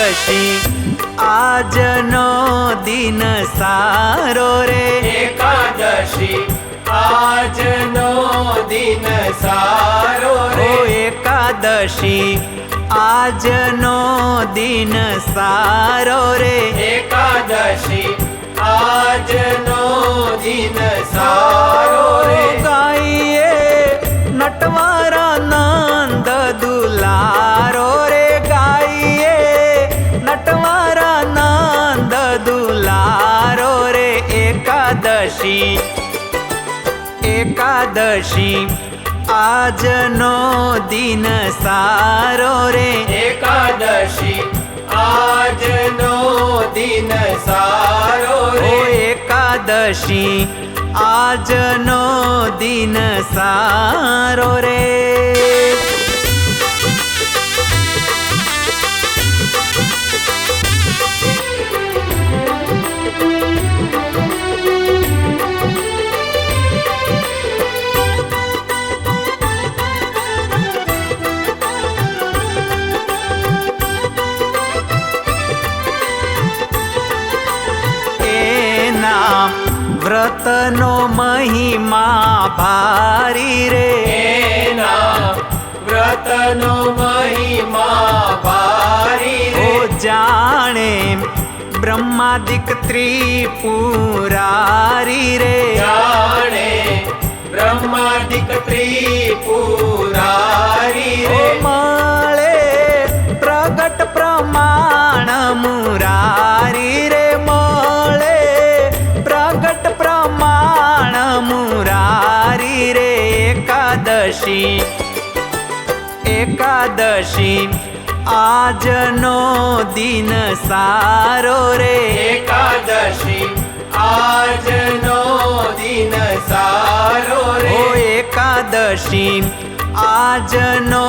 એકાદશી આજનો દિન સારો રે, એકાદશી આજનો દિન સારો રે, એકાદશી આજનો દિન સારો રે, એકાદશી આજનો દિન સારો રે, ગાઈએ નટવારા નંદ દુલારો રે, ગાઈએ નટવારા નંદ દુલારો રે, એકાદશી એકાદશી આજનો દિન સારો રે, એકાદશી આજનો દિન સારો રે, એકાદશી આજનો દિન સારો રે. વ્રતનો મહિમા ભારી રે, એના વ્રતનો મહિમા ભારી રે, જાણે બ્રહ્માદિક ત્રિપુરારી રે, જાણે બ્રહ્માદિક ત્રિપુરારી રે, મળે પ્રગટ પ્રમાણ મુરારી રે, મળે પ્રગટ પ્રમાણ મુરારી રે, એકાદશી એકાદશી આજનો દિન સારો રે, એકાદશી આજનો દિન સારો રે, એકાદશી આજનો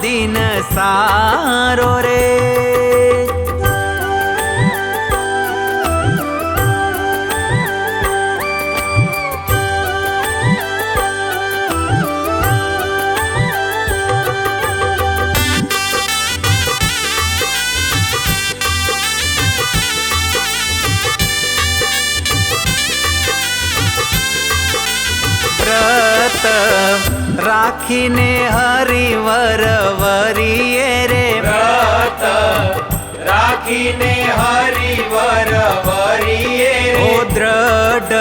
દિન સારો રે. વ્રત રાખીને હરિવર વરીએ રે, વ્રત રાખીને હરિવર વરીએ રે, દ્રઢ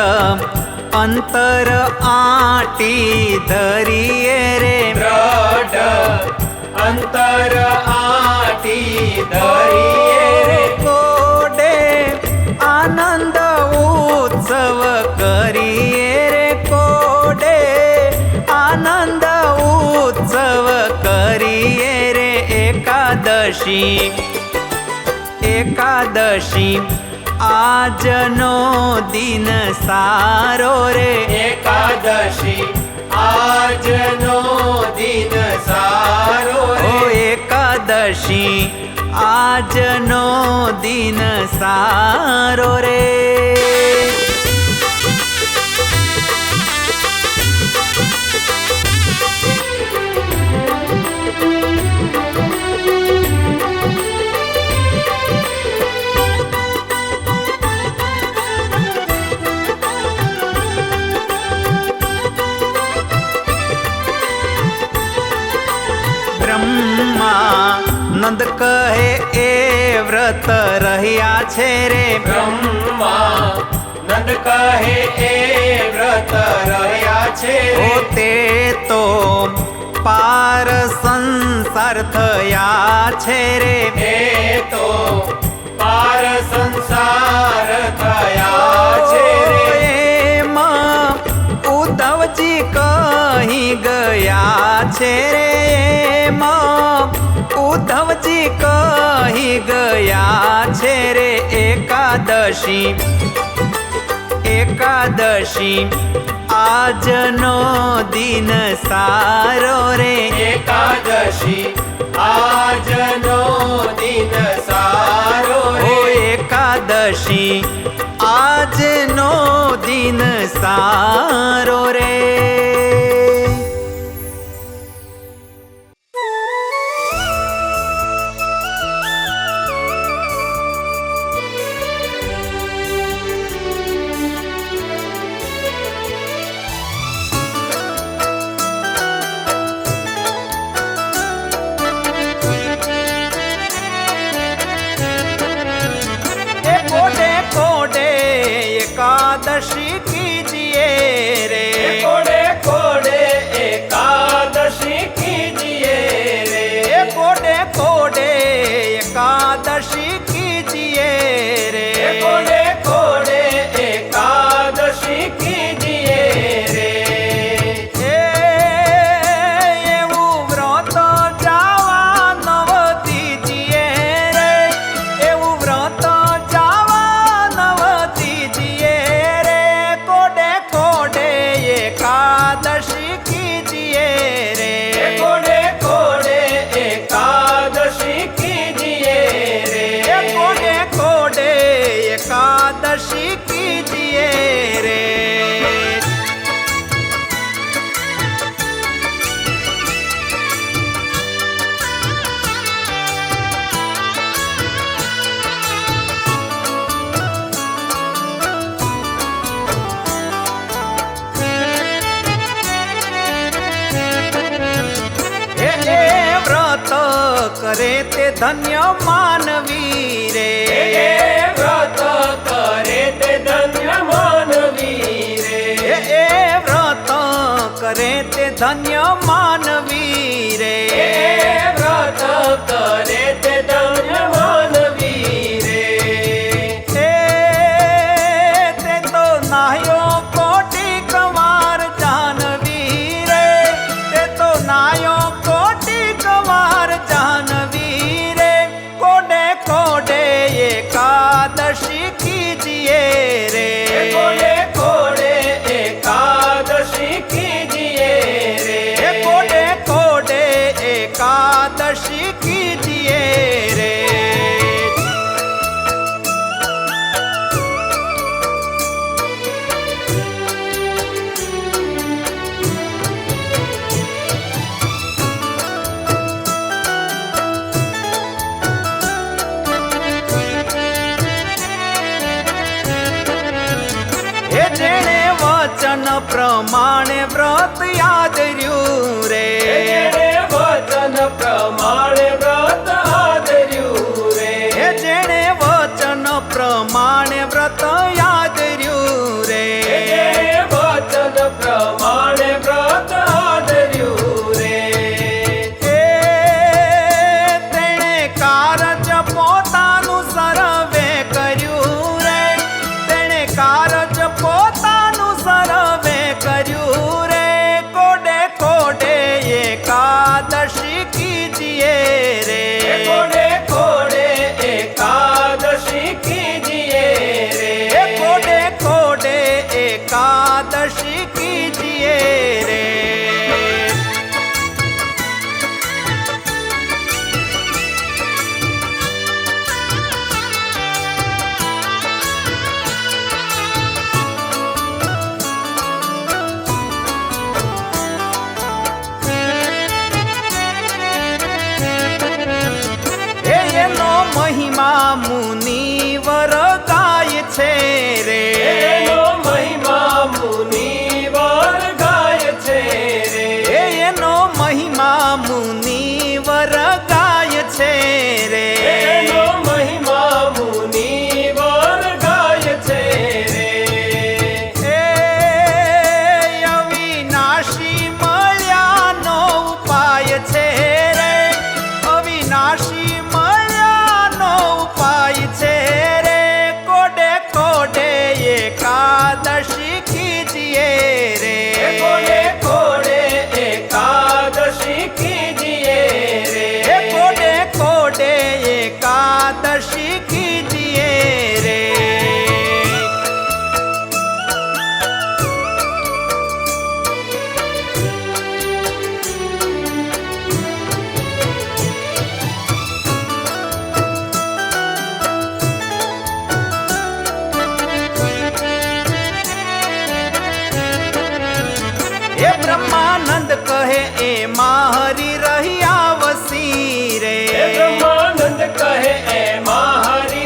અંતર આટી ધરીએ રે, દ્રઢ અંતર આટી ધરીએ રે, કોડે આનંદ ઉત્સવ કરીએ રે, કોડે આનંદ ઉત્સવ કરીએ રે, એકાદશી એકાદશી આજનો દિન સારો રે, એકાદશી આજનો દિન સારો રે, એકાદશી આજનો દિન સારો રે. નંદ કહે એ વ્રત રહ્યા છે રે, બ્રહ્મા નંદ કહે એ વ્રત રહ્યા છે, તે તો પાર સંસાર થયા છે રે, એ તો પાર સંસાર થયા છે રે, એમાં ઉદ્ધવજી કહી ગયા છે રે, એમાં ઉદ્ધવજી કહી ગયા છે રે, એકાદશી એકાદશી આજનો દિન સારો રે, એકાદશી આજનો દિન સારો રે, એકાદશી આજનો દિન સારો રે. एकादशी कीजिए रे। कोडे कोडे एकादशी कीजिए रे। कोडे कोडे एकादशी कीजिए रे। कोडे कोडे एकादशी कीजिए रे। એવું વ્રત જાવા નવ દીજીએ રે। એવું વ્રત જાવા નવ દીજીએ રે। કોડે કોડે એકાદશી कीजिए रे। कोडे कोडे एकादशी कीजिए रे। कोडे कोडे एकादशी कीजिए रे। व्रत करे ते धन्य मानवी रे। व्रत करे ते धन्य मानवी रे। व्रत करे ते धन्य मानवी रे। व्रत करे ते धन्य मानवी रे। ते तो नायो कोटि कवार जानवी रे। ते तो नायो कोटि कवार जानवी रे। कोडे कोडे एकादशी कीजिए रे। कोडे कोडे एकादशी कीजिए रे। कोडे कोडे एकादशी कीजिए रे। जेणे वचन प्रमाणे व्रत यादर्यु रे। वचन प्रमाणे व्रत आदर्यु रे। जेणे वचन प्रमाणे व्रत यादर्यु रे। वचन प्रमाणे व्रत आदर्यु रे। तेणे कारज पोतानु सर्वे कर्यु रे। तेणे कारज पोतानु सर्वे कर्यु रे। कोडे कोडे एकादशी कीजिए रे। कोडे कोडे एकादशी कीजिए रे। कोडे कोडे एकादशी कीजिए रे। એનો મહિમા મુનિવર ગાય છે રે। એનો મહિમા મુનિવર ગાય છે રે। એનો મહિમા મુનિવર ગાય છે રે। એનો મહિમા મુનિવર ગાય છે રે। અવિનાશી મળ્યાનો ઉપાય છે રે। અવિનાશી મળ્યાનો ઉપાય છે રે। કોડે કોડે એકાદશી कीजिए रे। कोडे कोडे एकादशी कीजिए रे। कोडे कोडे एकादशी कीजिए रे। ब्रह्मानंद कहे ए माहरी रही आवसी रे। ब्रह्मानंद कहे ए माहरी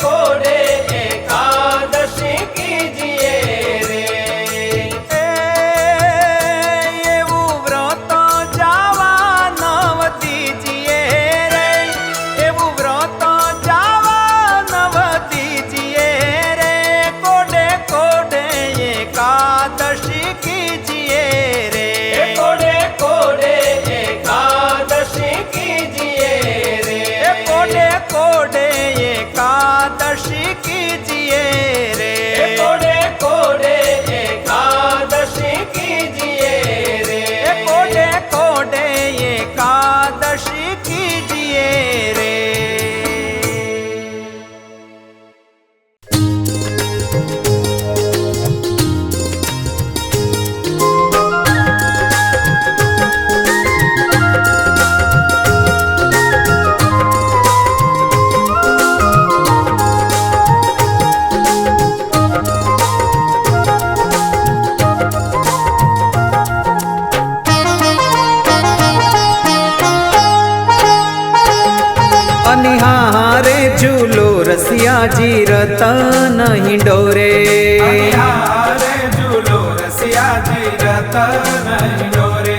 कोडे एकादशी कीजिए रे। એવું વ્રત જાવા નવ દીજીએ રે, એવું વ્રત જાવા નવ દીજીએ રે, કોડે કોડે એકાદશી કીજીએ રે, कोडे कोडे एकादशी कीजिए रे। કોડે કોડે એકાદશી કીજીએ રે, कोडे कोडे एकादशी कीजिए रे। કોડે કોડે એકાદશી કીજીએ રે। અનિહારે ઝૂલો રસિયાજી રતન હિંડોરે, અનિહારે ઝૂલો રસિયાજી રતન હિંડોરે,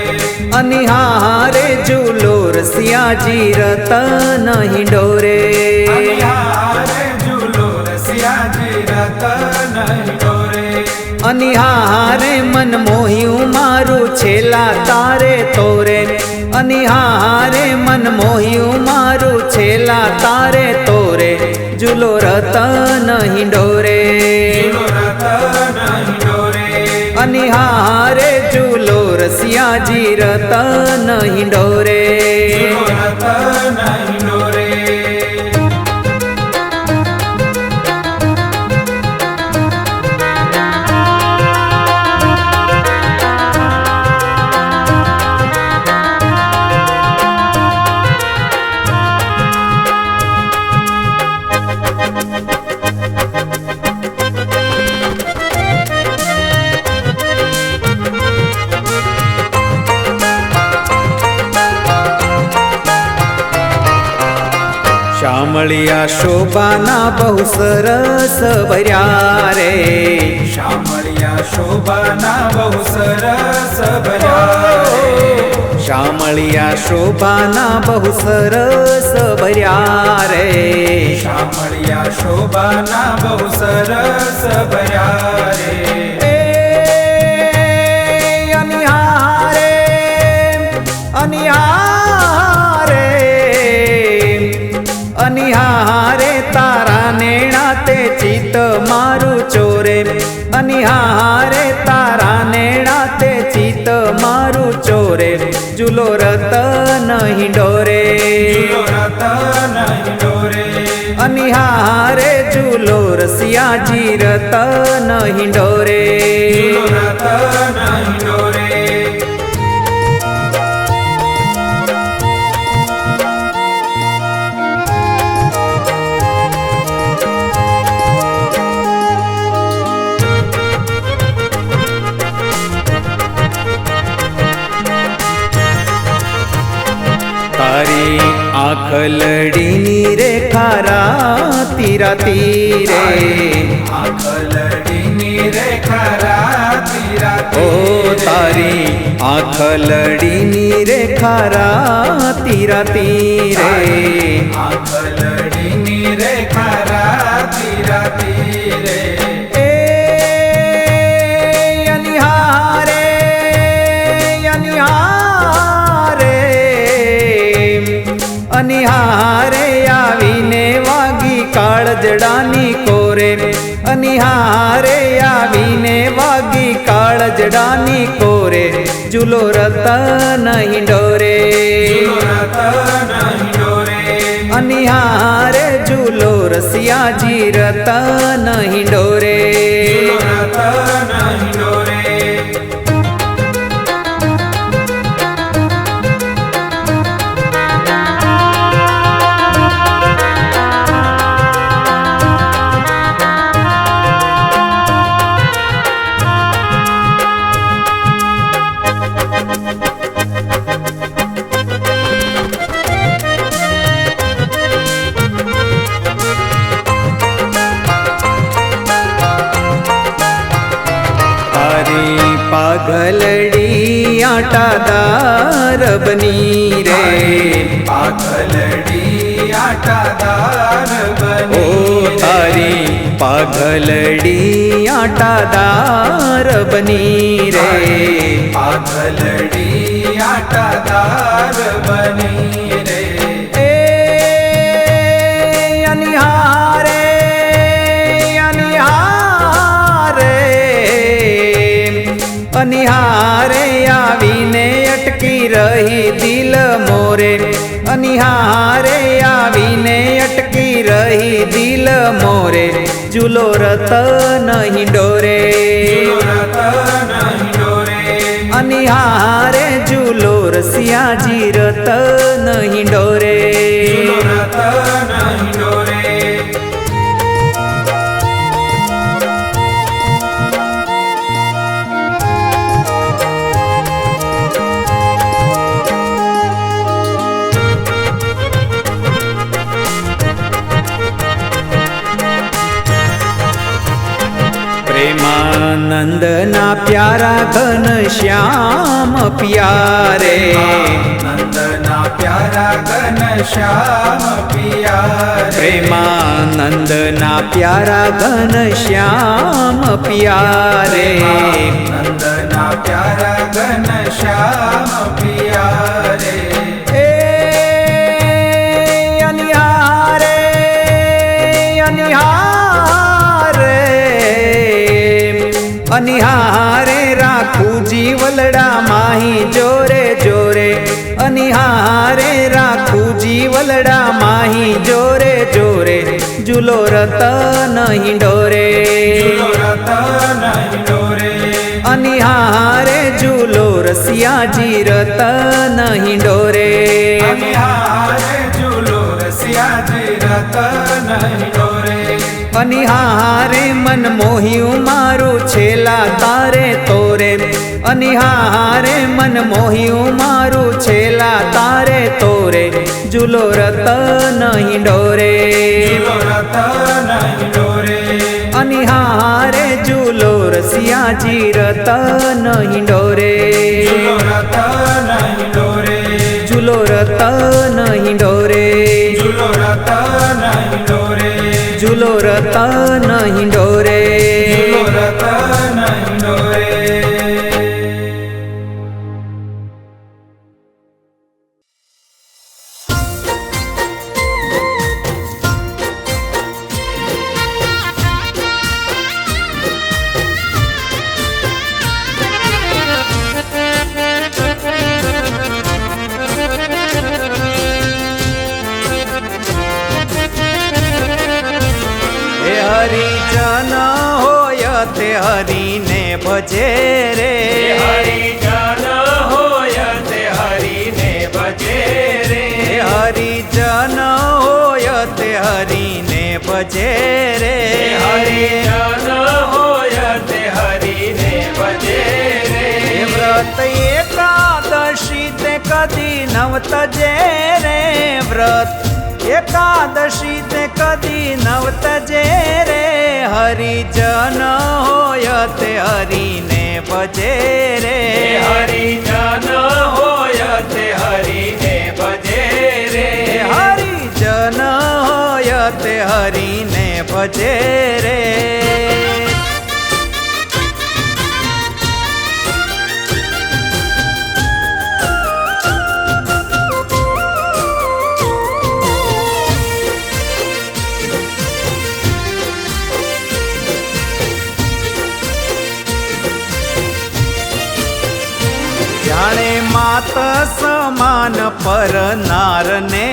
અનિહારે ઝૂલો રસિયાજી રતન હિંડોરે, અનિહારે ઝૂલો રસિયાજી રતન હિંડોરે, અનિહારે મન મોહ્યું મારું છેલા તારે તોરે, અનિહારે મન મોહ્યું મારું છેલા તારે તોરે, ઝૂલો રતન હિંડોરે, ઝૂલો રતન હિંડોરે, અનિહારે ઝૂલો રસિયાજી રતન હિંડોરે, ઝૂલો રતન હિંડોરે, શામળિયા શોભાના બહુ સરસ ભર્યા રે, શામળિયા શોભાના બહુ સરસ ભર્યા રે, શામળિયા શોભાના બહુ સરસ ભર્યા રે, શામળિયા શોભાના બહુ સરસ ભર્યા રે, અનિહારે અનિહારે અનિહારે તારા નેણા તે ચિત્ત મારું ચોરે, અનિહારે તારા નેણા તે ચિત્ત મારું ચોરે, ઝૂલો રતન હિંડોરે, ઝૂલો રતન હિંડોરે, અનિહારે ઝૂલો રસિયાજી રતન હિંડોરે, ઝૂલો રતન હિંડોરે, તારી આંખ લડીની રેખા રાતી રાતી રે, આંખ લડીની રેખા રાતી રાતી ઓ તારી આંખ લડીની રેખા રાતી રાતી રે, આંખ લડીની રેખા રાતી રાતી રે, અનિહારે અનિહારે અનિહારે આવીને વાગી કાળજડાની કોરે, અનિહારે આવીને વાગી કાળજડાની કોરે, ઝૂલો રતન હિંડોરે, ઝૂલો રતન હિંડોરે, અનિહારે ઝૂલો રસિયાજી રતન હિંડોરે, ઝૂલો રતન હિંડોરે, પાઘલડી આટાદાર બની રે પાઘલડી આટાદાર ઓ બની તારી પાઘલડી આટાદાર બની રે પાઘલડી આટાદાર બની રે એ અનિહારે અનિહારે અનિહારે આવીને અટકી રહી દિલ મોરે અનિહારે આવીને અટકી રહી દિલ મોરે ઝૂલો રતન હિંડોરે રતન હિંડોરે અનિહારે ઝૂલો રસિયાજી રતન હિંડોરે રતન હિંડોરે પ્રેમાનંદના પ્યારા ઘન શ્યામ પિયારે નંદના પ્યારા ઘન શ્યામ પિયા પ્રેમાનંદના પ્યારા ઘન શ્યામ પિયારે નંદના પ્યારા ઘન શ્યામ પિયા રે એ અનિહારે અનિહારે અનિહારે રાખું જીવલડા માહી જોરે જોરે અનિહારે રાખું જીવલડા માહી જોરે જોરે ઝૂલો રતન હિંડોરે રતન હિંડોરે અનિહારે ઝૂલો રસિયાજી રતન હિંડોરે અનિહારે ઝૂલો રસિયાજી રતન હિંડોરે અનિહારે મન મોહ્યું મારું છેલા તારે તોરે અનિહારે મન મોહ્યું મારું છેલા તારે તોરે ઝૂલો રતન હિંડોરે રતન હિંડોરે અનિહારે ઝૂલો રસિયાજી રતન હિંડોરે રતન હિંડોરે ઝૂલો રતન હિંડોરે રતન હિંડોરે ઝૂલો રતન હિંડોરે રતન હિંડોરે હરિજન હોય તે હરિને ભજે રે હરિજન હોય તે હરિને ભજે રે હરિજન હોય તે હરિને ભજે રે હરિજન હોય તે હરિને ભજે રે વ્રત એકાદશી તે કદી નવતજે રે વ્રત એકાદશી તે કદી નવતજે રે હરિજન હોય તે હરિને ભજે રે હરિજન હોય તે હરિને ભજે રે હરિજન હોય તે હરિને ભજે રે જાણે માત સમાન પર નારને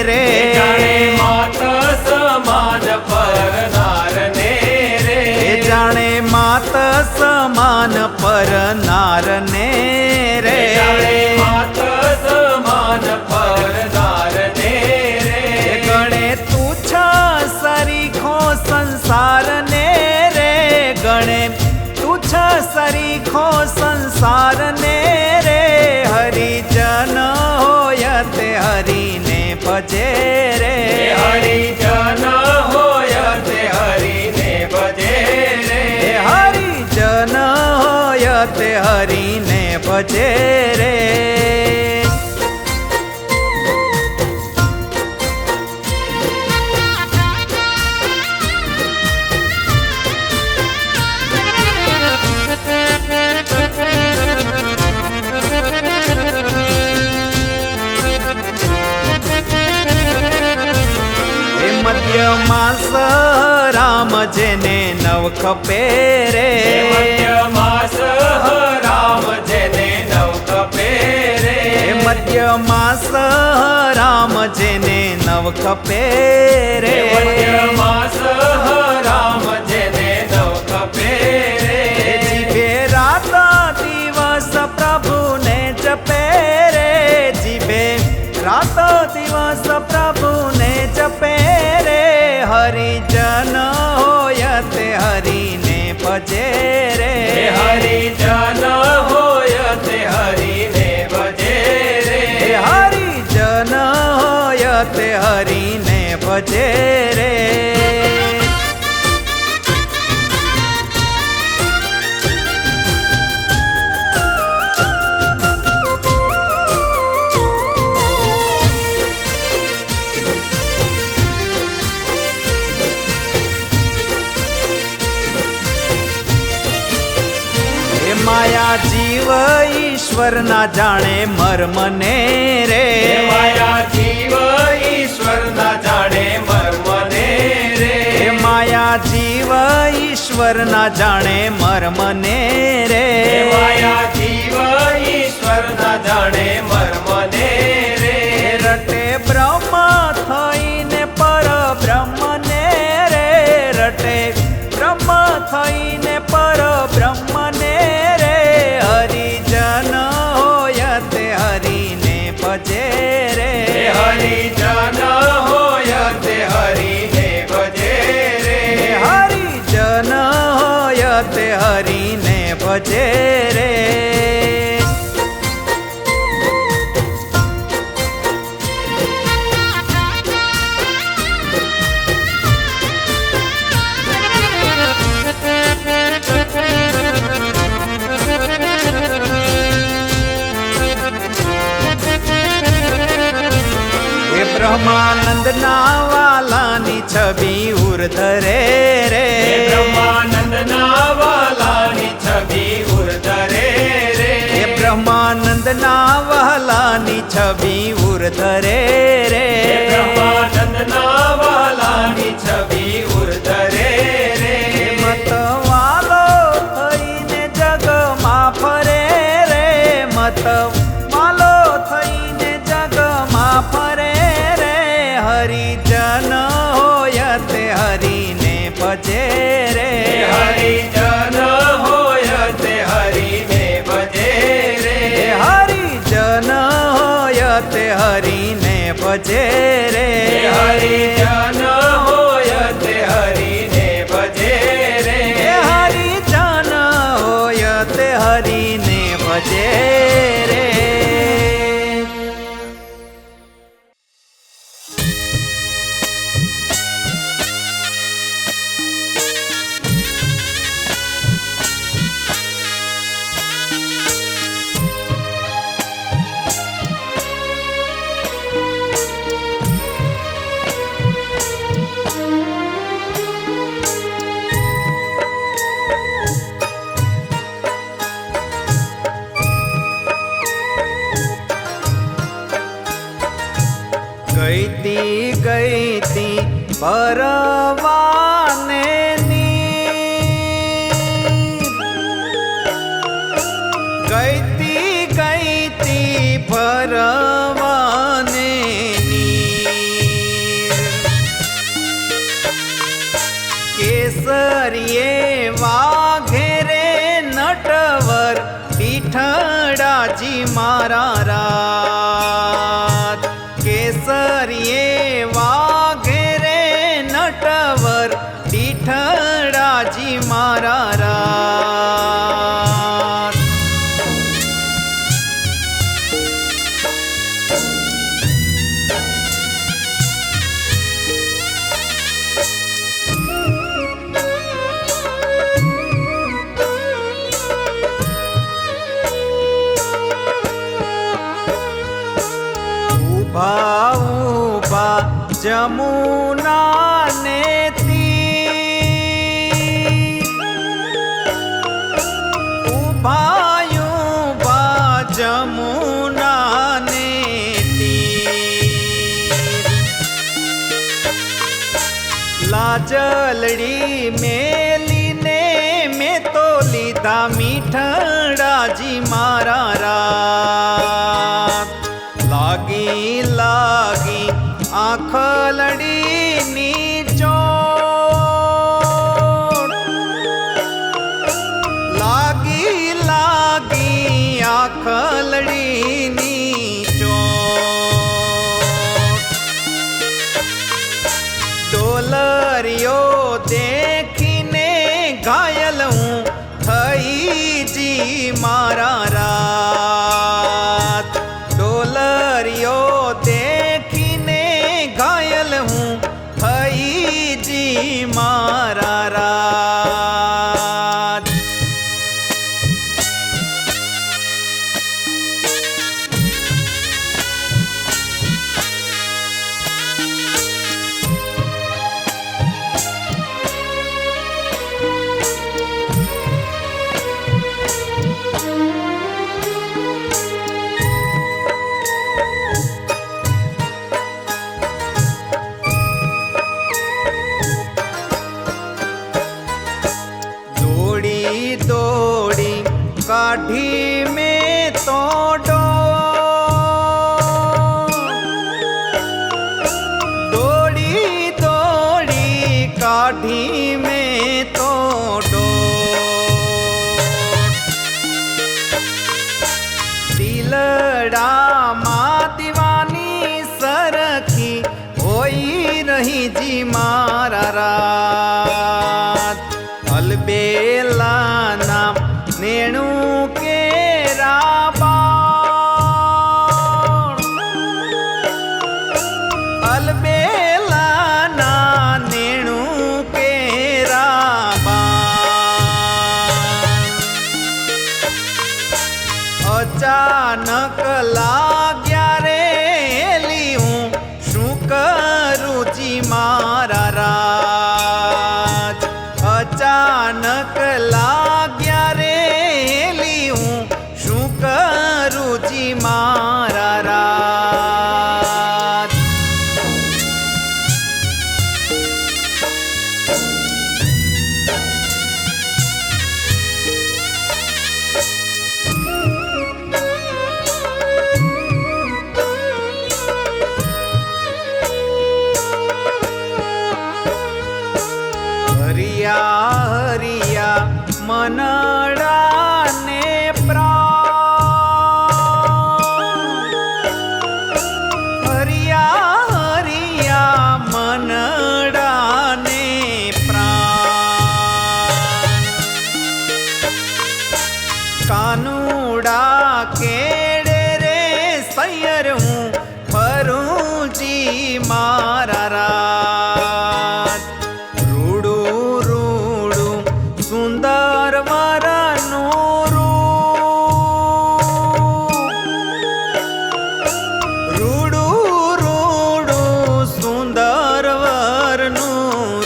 રે જાણે માત સમાન પર નારને રે જાણે માત સમાન પર નારને રે જાણે માત સમાન પર નારને રે ગણે તુચ્છ સરીખો સંસારને રે ગણે તુચ્છ સરીખો સંસારને રે હરિજન હોય તે હરિને ભજે રે હરિજન હોય તે હરિને ભજે રે હરિજન હોય તે હરીને ભજે રે. મધ્યમાં રામ જેને નવ ખપે રે. મધ્યમાસ રામ જેને નવ ખપે રે. મધ્યમાસ રામ જેને નવ ખપે રે. મધ્યમાસ રામ જેને નવ ખપે રે. જીભે રાત દિવસ પ્રભુને જપે રે. જીભે રાત દિવસ પ્રભુને જપે રે. હરિજન હોય તે હરિને ભજે રે. હરિજન હોય તે હરિને ભજે રે. હરિજન હોય તે હરિને ભજે રે. માયા જીવ ઈશ્વર ના જાણે મર્મને રે. માયા જીવ ઈશ્વર ના જાણે મર્મને રે. માયા જીવ ઈશ્વર ના જાણે મર્મને રે. માયા જીવ ઈશ્વર ના જાણે મર્મને રે. રટે બ્રહ્મ થઈને પર બ્રહ્મને રે. રટે બ્રહ્મ થઈને પર બ્રહ્મને રે. હરિજન હોય તે હરિને ભજે રે. હરિજન હોય તે હરિને ભજે રે. હરિજન હોય તે હરિને ભજે રે. બ્રહ્માનંદ ના વાલાની છબી ઉર્ધરે રે. બ્રહ્માનંદ ના વાલાની છબી ઉર્ધરે રે. બ્રહ્માનંદ ના વાલાની છબી ઉર્ધરે રે. બ્રહ્માનંદ ના વાલાની છબી ઉર્ધરે રે. મત વાલો થઈને જગમાં ફરે રે. મત વાલો થઈને જગમાં ફરે. હરિજન હોય તે હરિને ભજે રે. હરિજન હોય તે હરિને ભજે રે. હરિજન હોય તે હરિને ભજે રે. હરિજન હોય તે હરિને ભજે રે. હરિજન હોય તે હરિને ભજે રે. ગઈતી પરવાને ગઈતી પરવાને કેસરીએ વાઘેરે નટવર પીઠડાજી મારા રાત. કેસરીએ વાઘેરે નટવર પીઠડાજી મારા રાત. જમુના ને તીર ઉભાયું બા જમુના ને તીર લાજલડી મેલીને મેં તો લીધા મીઠડાજી મારા રાત લાગી લાગી આખલડીની ચોટ લાગી લાગી આખલડીની ચોટ ડોલરિયો દેખીને ઘાયલ હું થઈ જી મારા રાત ડોલરિયો દેખીને ઘાયલ હું થઈ જી મારા રાત દોડી કાઢી મેં તો દોડી દોડી કાઢી મેં તો દિલડામાં દીવાની સરખી હોઈ રહી જી મારા રાત અલબેલા નામ નેણું કેરા બાણ અલબેલા ના નેણું કેરા બાણ અચાનક લાગ્યા રે એલી હું શું કરું જી મારા રાત અચાનક લાગ્યા રે એલી હું શું કરું જી મારા રાત હરિયા હરિયા મનડા ને પ્રાણ હરિયા હરિયા મનડા ને પ્રાણ કાનુડા કેડે રે સૈયર હું ફરું જી મારા રાત સુંદર વરનું રૂડું રૂડું સુંદર વરનું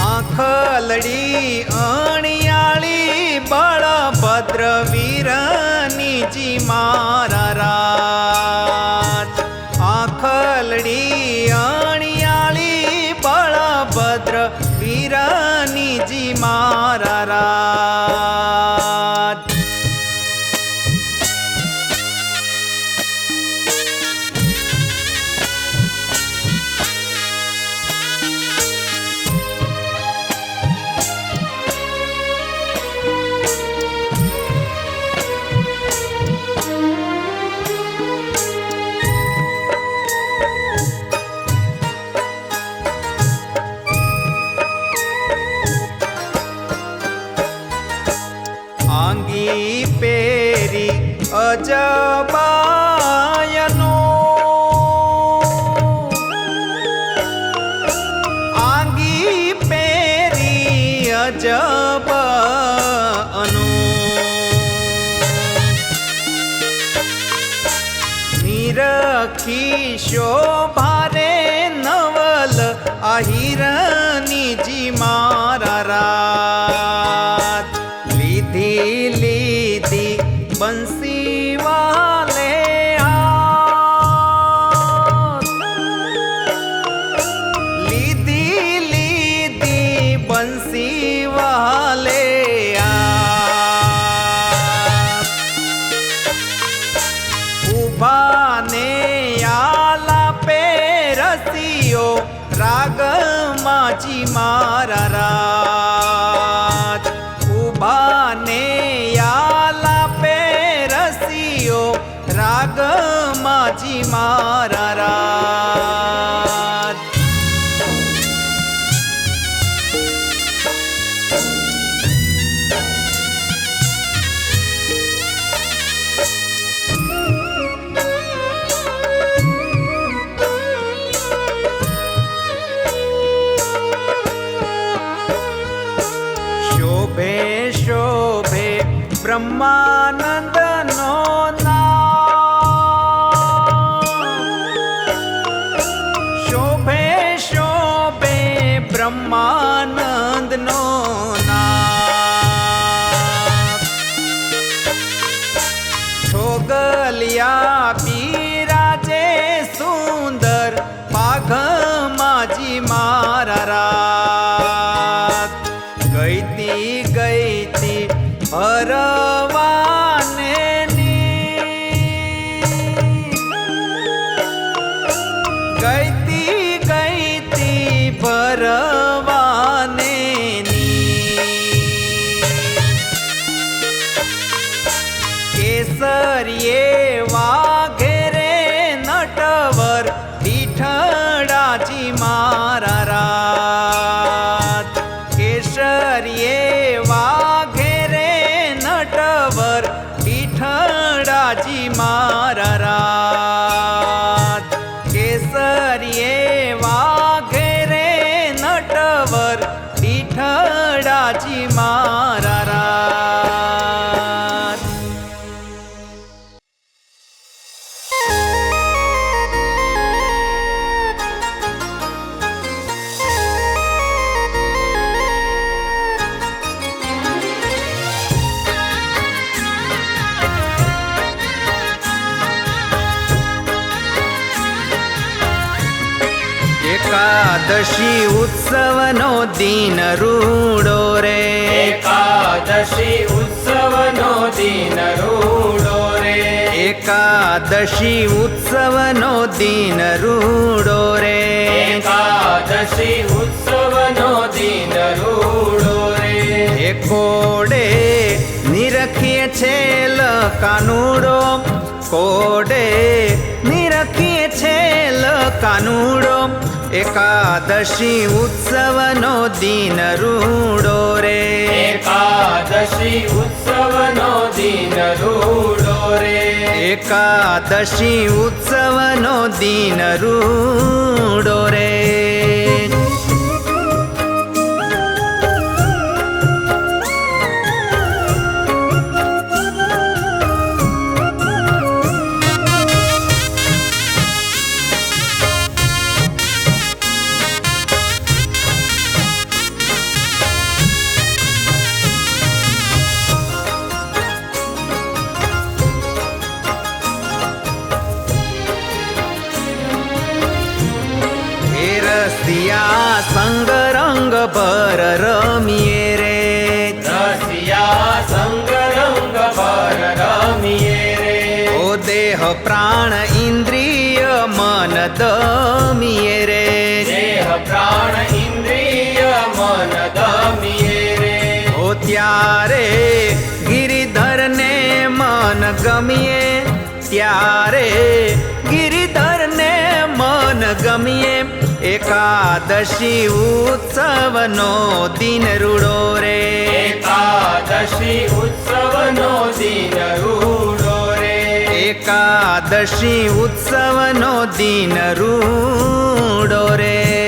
આંખલડી અણિયાળી બળભદ્ર વીરની જી મારા રાત આંખલડી અણિયાળી બળભદ્ર વીરની જી મારા રાત આંગી પેરી અજબાયનો આંગી પેરી અજબાનો શોભારે નવલ આહિરની મારા રાત લીધી લીધી બંસી વાલે હાથ લીધી લીધી બંસી વાલે ઉભાને આલાપે રસિયો રાગ માજી મારા રાત ઉભાને આલાપે રસિયો રાગ માજી મારા રાત શોભે શોભે બ્રહ્માનંદનો શોભે શોભે બ્રહ્માનંદનો છોગલિયા બિરાજે સુંદર પાઘ માજી મારા રાત ગઈતી ગઈતી ભરવાને ગઈતી ગઈતી ભરવાને કેસરીએ વાઘેરે નટવર દીઠડાજી મારા રાત કેસરીએ વાઘેરે નટવર દીઠડાજી મારા રાત કેસરીએ વાઘેરે નટવર દીઠડાજી મારા રાત એકાદશી ઉત્સવનો દિન રૂડો રે એકાદશી ઉત્સવનો દિન રૂડો રે એકાદશી ઉત્સવનો દિન રૂડો રે એકાદશી ઉત્સવનો દિન રૂડો રે એ કોડે નિરખીએ છે લકાનુડો કોડે નિરખીએ છે લકાનુડો એકાદશી ઉત્સવનો દિન રૂડો રે એકાદશી ઉત્સવનો દિન રૂડો રે એકાદશી ઉત્સવનો દિન રૂડો રે રસિયા સંગ રંગ પર રમીએ રે રસિયા સંગ રંગ પર રમીએ રે ઓ દેહ પ્રાણ ઇન્દ્રિય મન દમીએ રે દેહ પ્રાણ ઇન્દ્રિય મન દમીએ રે ઓ ત્યારે ગિરિધરને મન ગમીએ ત્યારે ગિરિધરને મન ગમીએ એકાદશી ઉત્સવનો દિન રૂડો રે એકાદશી ઉત્સવનો દિન રૂડો રે એકાદશી ઉત્સવનો દિન રૂડો રે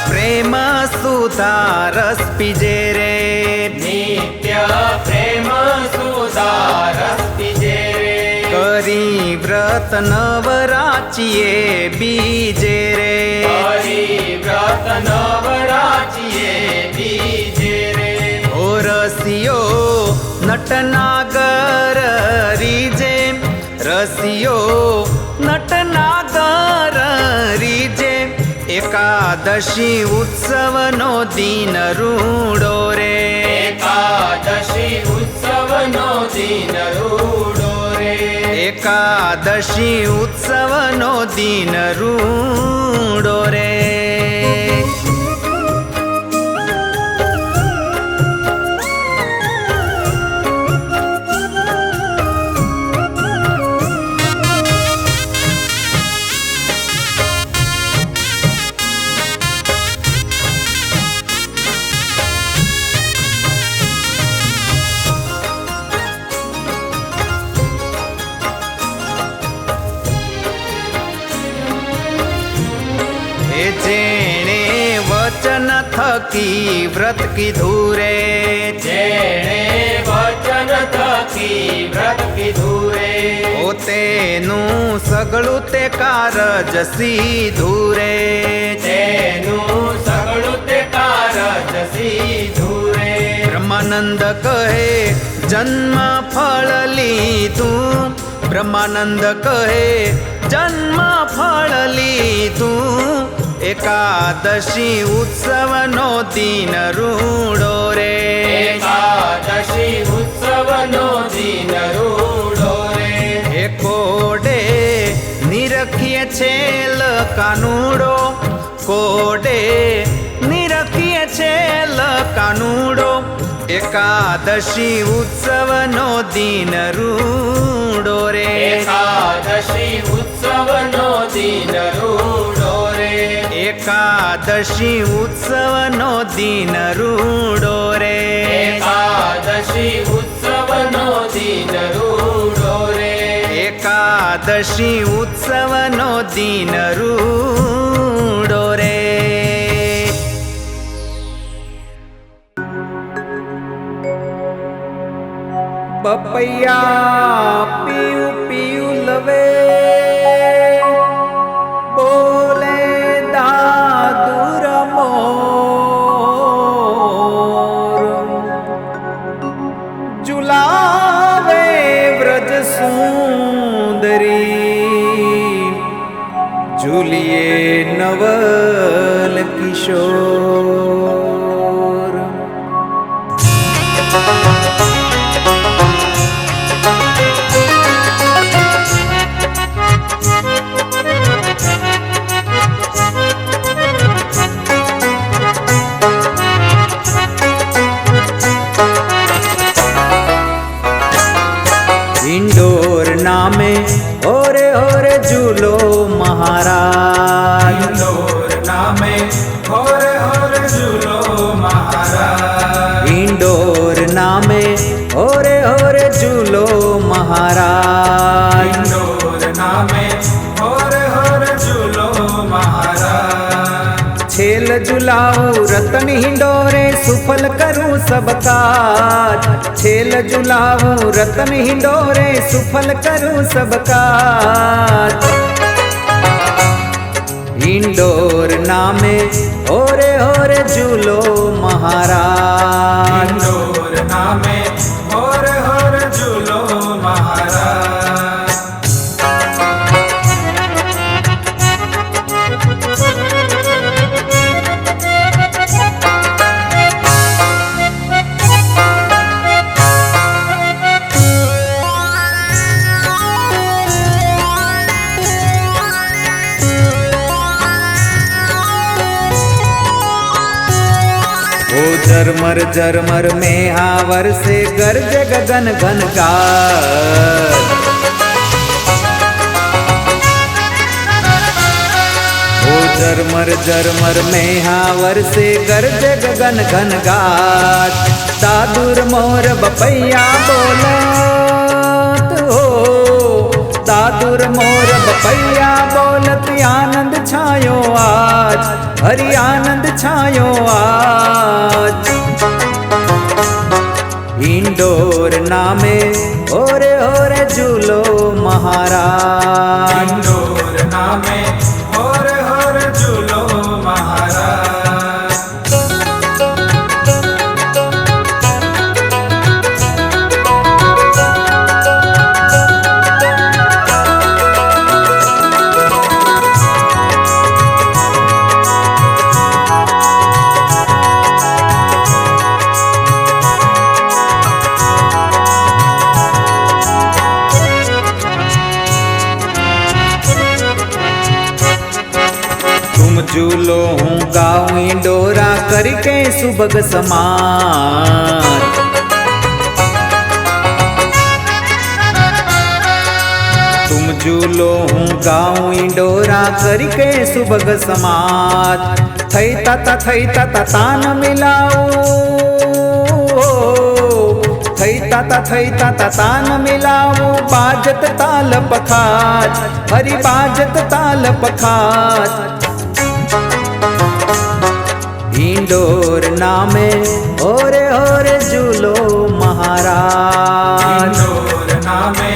પ્રેમ સુધા રસ પીજે રે નિત્ય પ્રેમ સુધા રસ પીજે રે કરી વ્રત નવરાચીએ બીજે રે વ્રત નવરાચીએ બીજે રે ઓ રસિયો નટનાગર રીજે રસિયો નટનાગર રીજે એકાદશી ઉત્સવનો દિન રૂડો રે એકાદશી ઉત્સવનો દિન રૂડો રે એકાદશી ઉત્સવનો દિન રૂડો રે જેણે વચન થકી વ્રત કીધું રે જેણે વચન થકી વ્રત કીધું રે તેનું સગળું તે કારજ સીધું રે તેનું સગળું તે કારજ સીધું રે બ્રહ્માનંદ કહે જન્મ ફળ લીધું બ્રહ્માનંદ કહે જન્મ ફળ લીધું એકાદશી ઉત્સવનો દિન રૂડો રે એકાદશી ઉત્સવનો દિન રૂડો રે કોડે નિરખીએ છેલ કાનુડો કોડે નિરખીએ છેલ કાનુડો એકાદશી ઉત્સવનો દિન રૂડો રે એકાદશી ઉત્સવનો દિન રૂડો રે એકાદશી ઉત્સવનો દિન રૂડો રે એકાદશી ઉત્સવનો દિન રૂડો રે એકાદશી ઉત્સવનો દિન રૂડો રે પપૈયા પીયું પીયું લવે બોલે દાદુર મોર ઝુલાવે વ્રજ સુંદરી ઝૂલીએ નવલ કિશોર इंडोर नामे ओरे ओरे झूलो महाराज इंदौर नामे होरे होरे झूलो महाराज इंडोर नामे ओरे ओरे झूलो महाराज इंदौर नामे होरे होरे झूलो महाराज छेल झुलाऊं रतन हिंडोरे सुफल करूं सब काज छेल झुलाऊं रतन हिंडोरे सुफल करूं सब काज इंडोर नामे ओरे ओरे झूलो महाराज इंदौर नामे होरे होरे झूलो महाराज ओ झरमर झरमर में हावर से गरज गगन घनघार ओ झरमर झरमर में हावर से गरज गगन घनघार दादुर मोर बपैया बोलत हो बहादुर मोर बपैया बोलत आनंद छायो आज, हरि आनंद छायो आज। इंडोर नामे ओरे ओरे झूलो महाराज, इंदौर नामे होर होर झूलो महाराज। झूलो हूँ गाँव इंडोरा करके सुबग समान। तुम झूलो हूँ गाँव इंडोरा करके सुबग समाज। थई ता तान मिलाओ, थई ता तान मिलाओ। बाजत ताल पखाज, हरि बाजत ताल पखाज। इंडोर नामे ओरे ओरे झूलो महाराज, इंदौर नामे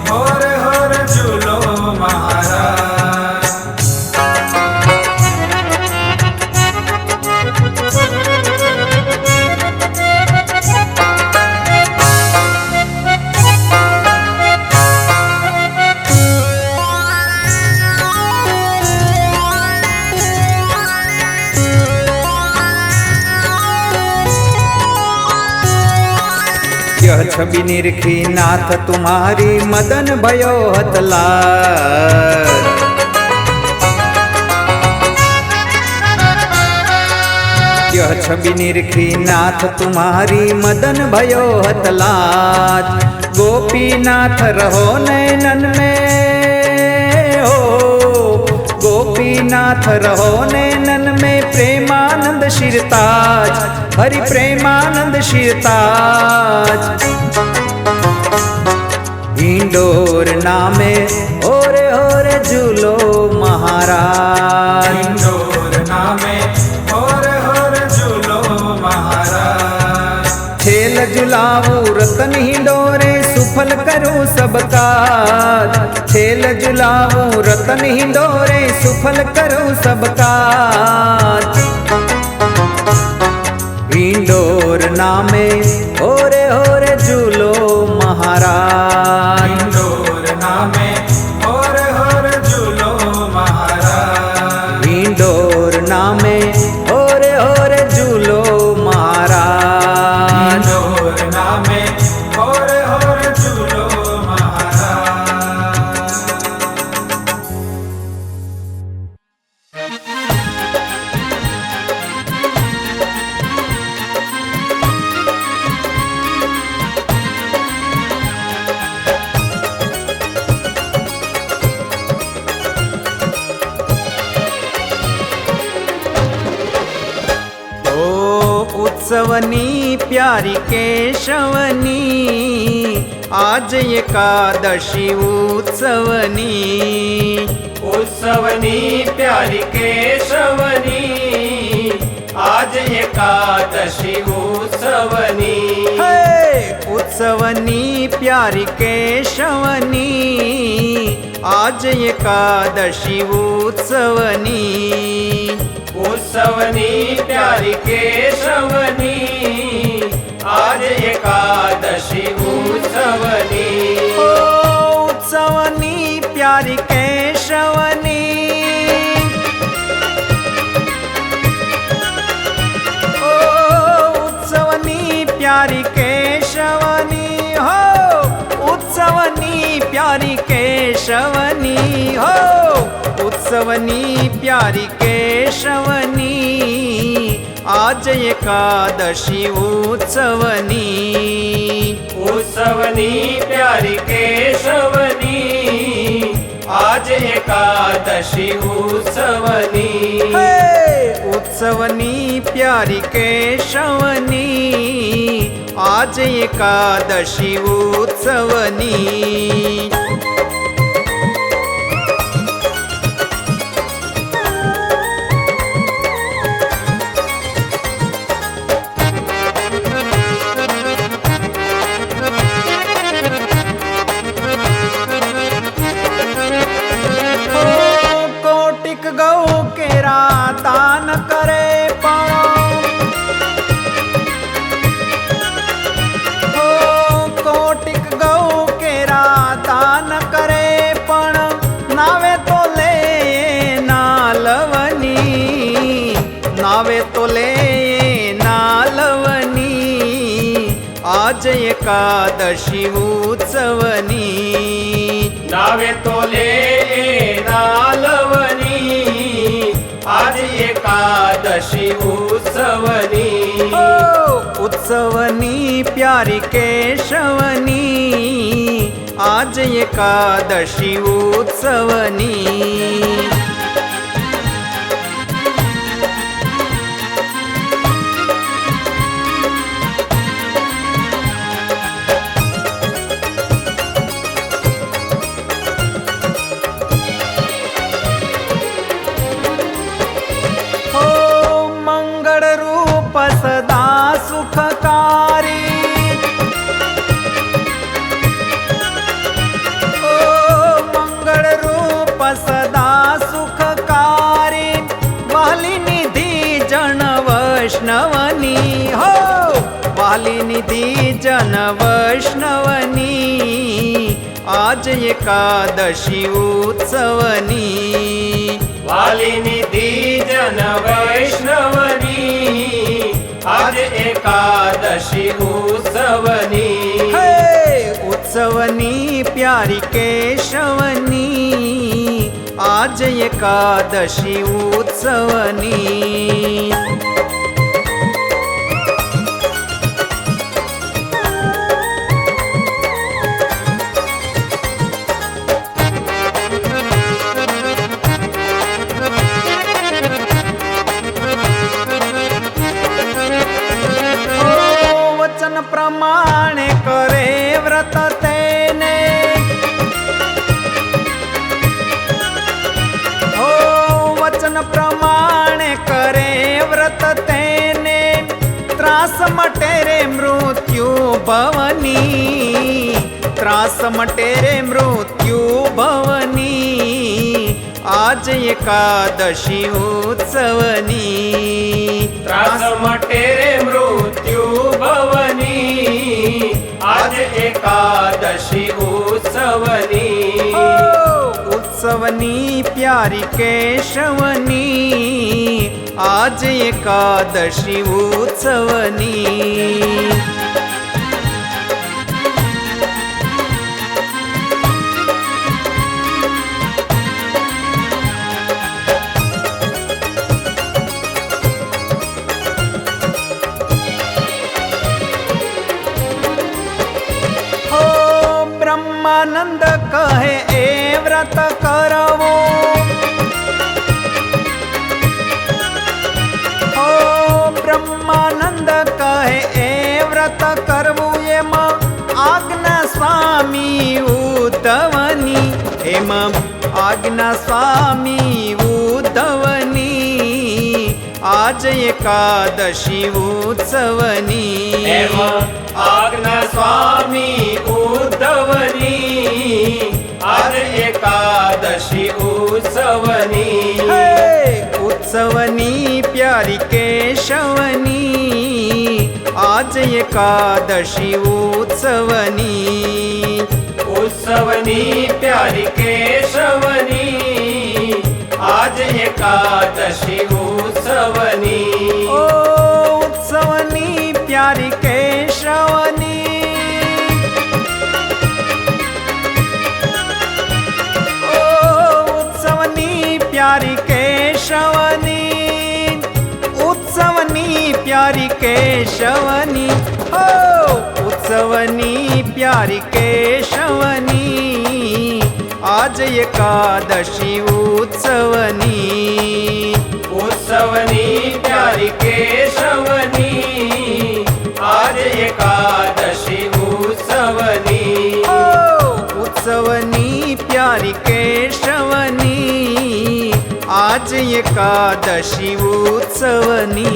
होर होर झूलो महाराज। यह छवि निरखी नाथ तुम्हारी मदन भयो हतलार। यह छवि निरखी नाथ तुम्हारी मदन भयो हतलार। गोपीनाथ रहो नैनन में हो, गोपीनाथ रहो नैनन में। प्रेमानंद शिरताज, हरि प्रेमानंद शिरताज। इंडोर नामे ओरे ओरे झूलो महाराज, इंदौर नामे होर होर झूलो महाराज। खेल झुलाऊं रतन हिंडोरे सुफल करूं सब काज। खेल झुलाऊं रतन हिंडोरे सुफल करूं सब काज। इंडोर नामे ओरे ओरे झूलो महाराज, इंदौर नामे होर होर झूलो महाराज। इंडोर नामे ओरे ओरे झूलो महाराज। इंदौर नामे होर होर झूलो महाराज। उत्सवनी प्यारी केशवनी, आज एकादशी उत्सवनी। उत्सवनी प्यारी केशवनी, आज एकादशी उत्सवनी। हे उत्सवनी प्यारी केशवनी, आज एकादशी उत्सवनी। उत्सवनी प्यारी केशवनी, आज एकादशी उत्सवनी। ओ उत्सवनी प्यारी केशवनी, ओ उत्सवनी प्यारी केशवनी हो। उत्सवनी प्यारी केशवनी हो। उत्सवनी प्यारी केशवनी, आज एकादशी उत्सवनी। उत्सवनी प्यारी केशवनी, आज एकादशी उत्सवनी। हे उत्सवनी प्यारी केशवनी, आज एकादशी उत्सवनी। एकादशी उत्सवनी नावे तोले नालवनी आज एकादशी उत्सवनी उत्सवनी प्यारी केशवनी आज एकादशी उत्सवनी सदा सुखकारी ओ मंगल रूप सदा सुखकारी वाली निधि जन वैष्णवनी हो वाली निधि जन वैष्णवनी आज एकादशी उत्सवनी वाली निधि जन वैष्णवनी आज एकादशी उत्सवनी उत्सवनी प्यारी केशवनी आज एकादशी उत्सवनी प्रमाणे करे व्रत तेने हो वचन प्रमाणे करे व्रत तेने त्रास मटे रे मृत्यु भवनी त्रास मटे रे मृत्यु भवनी आज एकादशी उत्सवनी त्रास मटे रे मृत्यु भवनी आज एकादशी उत्सवनी उत्सवनी प्यारी केशवनी आज एकादशी उत्सवनी ब्रह्मानंद कहे ए व्रत करवो हो ब्रह्मानंद कहे ए व्रत करवो एम आज्ञा स्वामी उद्धवनी एम आज्ञा स्वामी उद्धवनी आज एकादशी उत्सवनी आज्ञा स्वामी उद्धवनी आज एकादशी उत्सवनी उत्सवनी प्यारी केशवनी आज एकादशी उत्सवनी उत्सवनी प्यारी केशवनी आज एकादशी उत्सवनी उत्सवनी प्यारी केशवनी उत्सवनी प्यारी केशवनी उत्सवनी प्यारी केशवनी उत्सवनी प्यारी केशवनी आज एकादशी उत्सवनी उत्सवनी प्यारी केशवनी आज एकादशी उत्सवनी उत्सवनी प्यारी केशवनी आज एकादशी उत्सवनी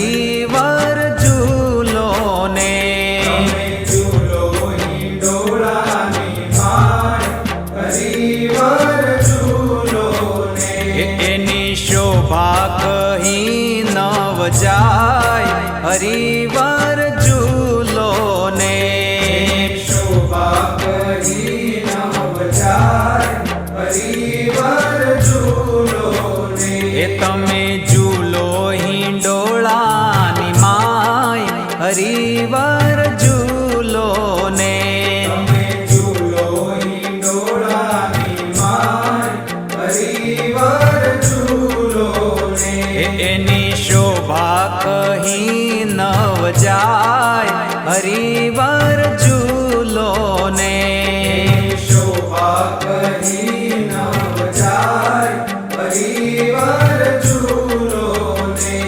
હરિવર ઝૂલો ને તમે ઝૂલો હિંડોળાની માય હરિવર ઝૂલો ને એની શોભા કહી નવ જાય હરિવર ઝૂલો ને શોભા કહી નવ જાય હરિવર ઝૂલો ને એ તમે ઝૂલો હિંડોળાની માય હરિવર ઝૂલો ને તમે ઝૂલો હિંડોળાની માય હરિવર ઝૂલો ને એની શોભા કહી નવ જાય હરિવર ઝૂલો ને શોભા કહી નવ જાય હરિવર ઝૂલો ને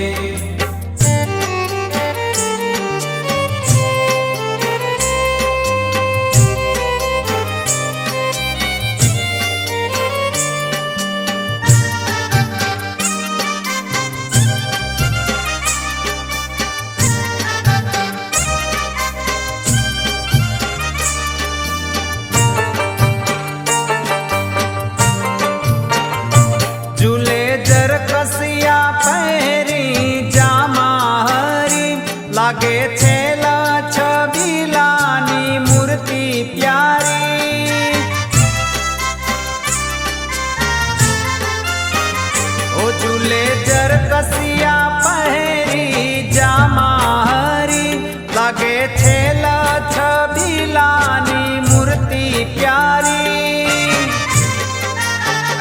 ઝૂલે જરકસિયા પહેરી જામા હરી લાગે છે છબીલાની મૂર્તિ પ્યારી ઓ ઝૂલે જરકસિયા પહેરી જામા હરી લાગે છે છબીલાની મૂર્તિ પ્યારી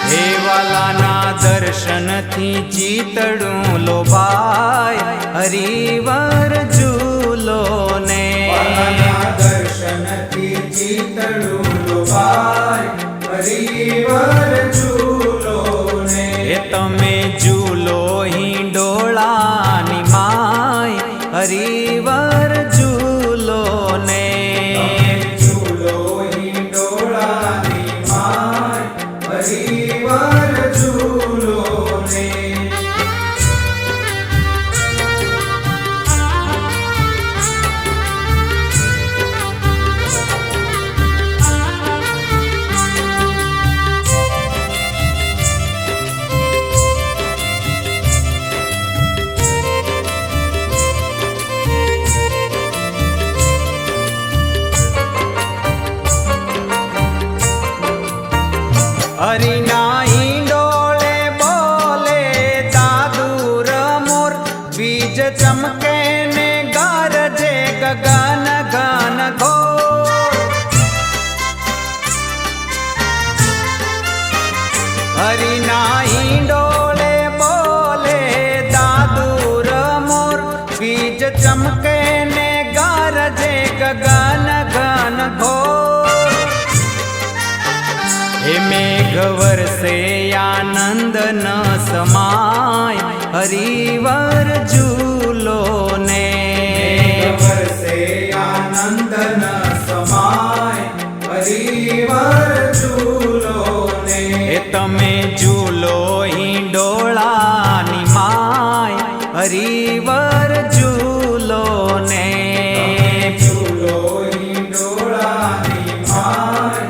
હે વાલાના દર્શનથી ચિતડું લોભાય હરિવર ઝૂલો ને વાલાના દર્શનથી ચિતડું લોભાય હરિવર ઝૂલો ને એ તમે ઝૂલો હિંડોળાની માય હરિવર ઝૂલો ને તમે ઝૂલો હિંડોળાની માય હરિવર ઝૂલો ને હરિના હિંડોળે બોલે દાદુર મોર બીજ ચમકે ને ગરજે ગગન ગન ઘોર હરિના હિંડોળે બોલે દાદુર મોર બીજ ચમકે ને ગરજે ગગન ગન ઘોર હે મેઘ વરસે આનંદ ન સમાય હરિવર ઝૂલો ને વરસે આનંદ ન સમાય હરિવર ઝૂલો ને એ તમે ઝૂલો હિંડોળાની માય હરિવર ઝૂલો ને ઝૂલો હિંડોળાની માય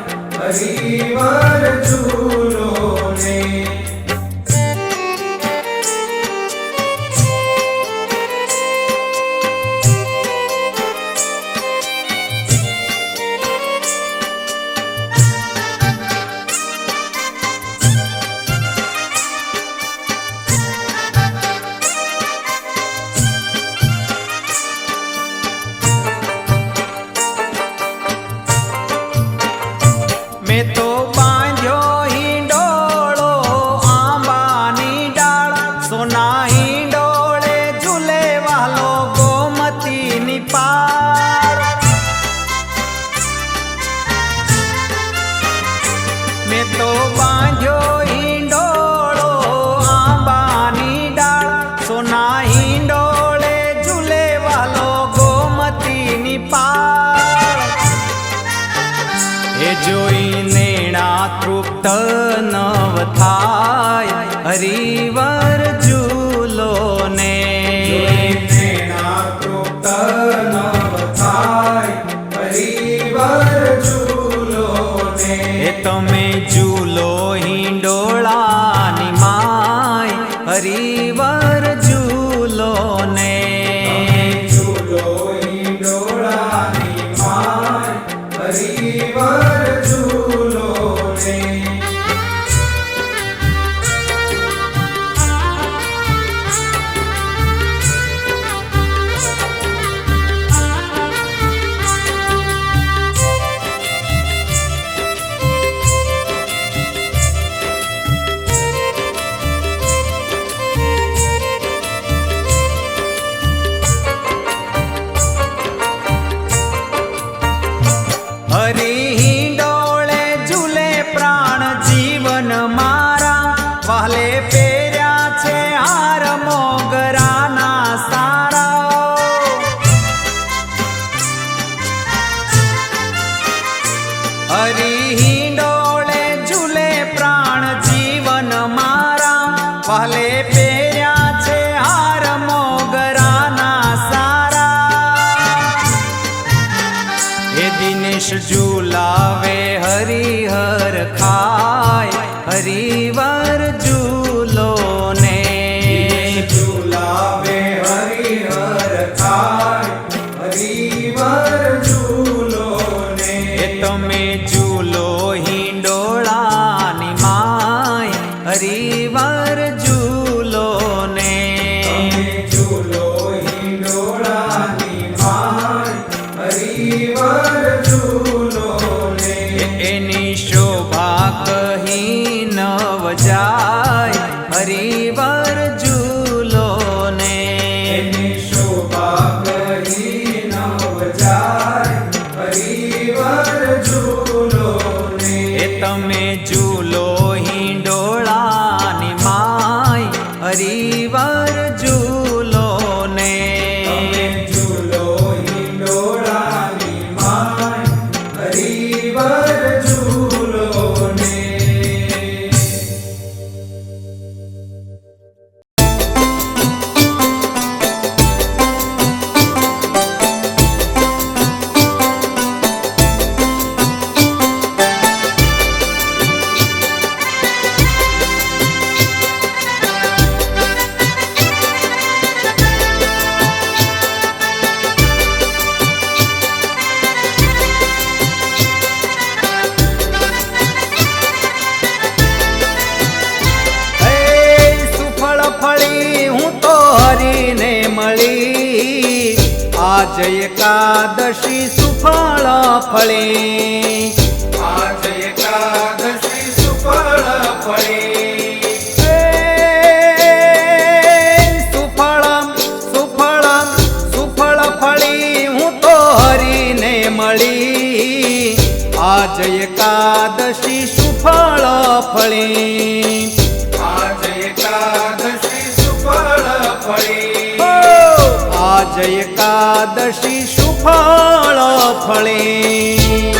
હરિવર ઝૂલો ને મેં તો બાંધ્યો હિંડોળો આંબાની ડાળ સોના હિંડોળે ઝૂલે વાલો ગોમતીની પાળ મેં તો બાંધ્યો હિંડોળો આંબાની ડાળ સોના હિંડોળે ઝૂલે વાલો ગોમતીની પાળ એ જોઈને તૃપ્ત નવ થાય હરિવર ઝૂલો ને થાય હરિવાર ઝૂલો ને એ તમે ઝૂલો હિંડોળાની માય હરિવાર ઝૂલો ને તમે ઝૂલો હિંડોળાની માય હરિવાર ઝૂલો ને એની શોભા કહી નવ જાય હરિવાર ઝૂલો ને એની શોભા કરી નવ જાય હરિવાર ઝૂલો ને એ તમે ઝૂલો હિંડોળાની માય હરિવાર ઝૂલો ને તમે ઝૂલો હિંડોળાની માય હરિવાર ઝૂલો ને હે સુફળ ફળી હું તો હરીને મળી આજ એકાદશી સુફળ ફળી આજ એકાદશી સુફળ ફળી હે સુફળ સુફળ સુફળ ફળી હું તો હરીને મળી આજ એકાદશી સુફળ ફળી આજ એકાદશી સુફળ ફળી આજ એકાદશી સુફળ ફળી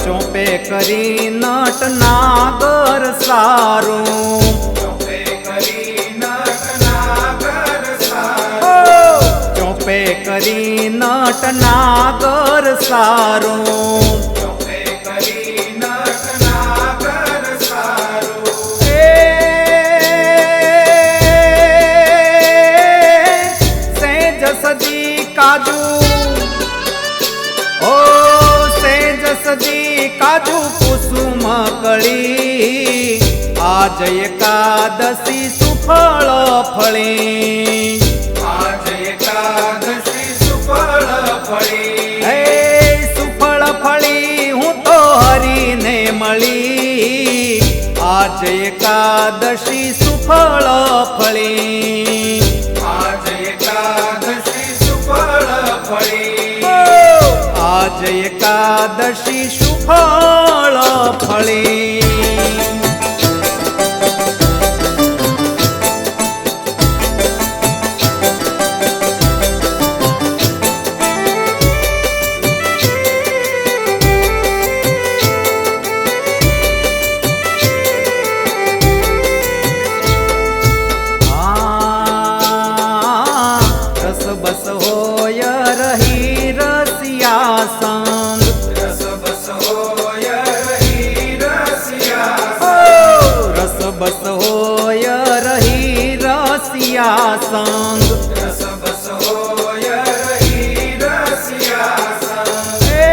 ચોપે કરી નટ નાગર સારું ચોપે કરી નટનાગર સારું ચોપે કરી નટ નાગર સારું ચોપે કરી નટનાગર સારું એ સેજ સદી કાજુ ઓ સેજ સદી કાજુ કુસુમ કળી આજ એકાદશી સુફળ ફળી આજ એકાદશી સુફળ ફળી હે સુફળ ફળી હું તો હરીને મળી આજ એકાદશી સુફળ ફળી આજ એકાદશી સુફળ ફળી આજ એકાદશી સુફળ ફળી રસ બસ હોય રહી રસિયા સંગ રસ બસ હોય રહી રસિયા રસ બસ હોય રહી રસિયા સંગ રસ બસ હોય રહી રસિયા સંગ એ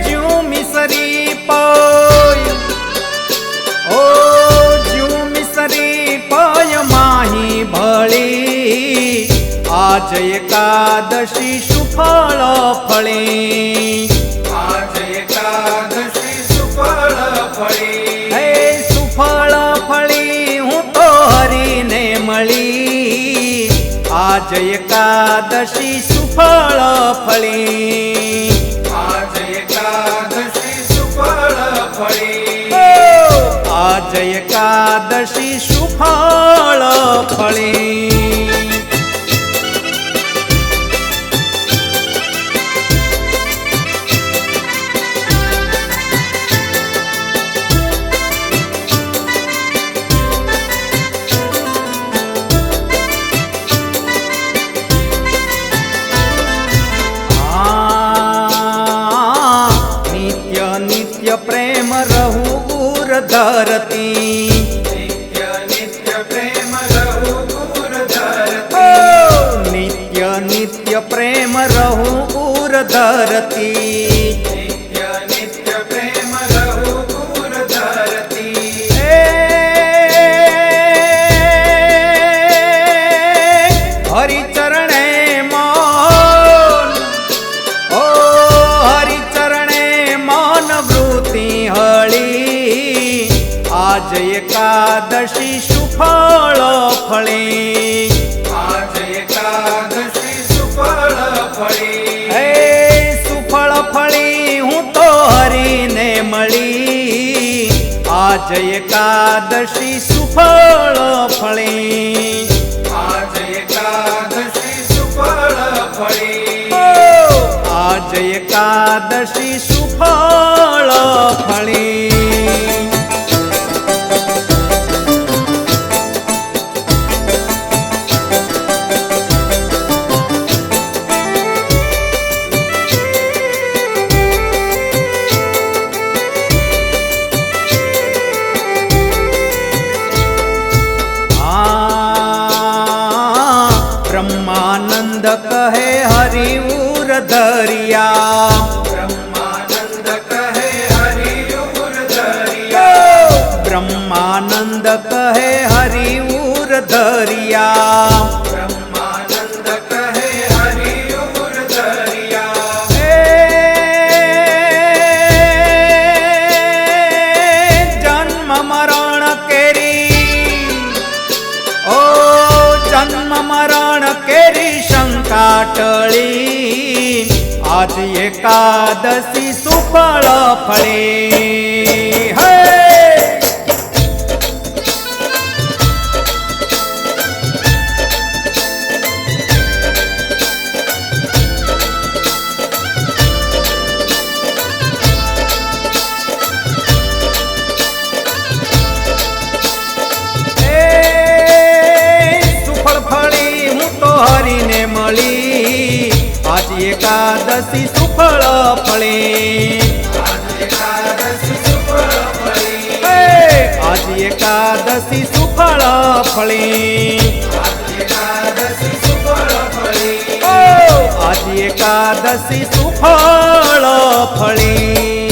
જ્યું મિસરી પય ઓ જ્યું મિસરી પય માહી ભળી આજ એકાદશી સુફળ ફળી આજ એકાદશી સુફળ ફળી હે સુફળ ફળી હું તો હરીને મળી આજ એકાદશી સુફળ ફળી આજ એકાદશી સુફળ ફળી આજ એકાદશી સુફળ ફળી ધરતી. નિત્ય નિત્ય પ્રેમ રહુ ઉર ધરતી. ઓ નિત્ય નિત્ય પ્રેમ રહું ઉર ધરતી. નિત્ય નિત્ય પ્રેમ રહુ ઉર ધરતી. એ હરિચરણે મન, ઓ હરિચરણે મન વૃત્તિ હળી. આજ એકાદશી સુફળ ફળી. આજ એકાદશી સુફળ ફળી. હે સુફળ ફળી હું તો હરીને મળી. આજ એકાદશી સુફળ ફળી. આજ એકાદશી સુફળ ફળી. આજ એકાદશી સુફળ ફળી. બ્રહ્માનંદ કહે હરિ ઉર ધરિયા. બ્રહ્માનંદ કહે હરિ ઉર ધરિયા. બ્રહ્માનંદ કહે હરિ ઉર ધરિયા. બ્રહ્માનંદ કહે હરિ ઉર ધરિયા. એ જન્મ મરણ કેરી, ઓ જન્મ મરણ કેરી શંકા ટળી. આજ એકાદશી સુફળ ફળી. હે સુફળ ફળી હું તો હરીને મળી. આજ એકાદશી સુફળ ફળી. આજ એકાદશી સુફળ ફળી. હે આજ એકાદશી સુફળ ફળી. આજ એકાદશી સુફળ ફળી. ઓ આજ એકાદશી સુફળ ફળી.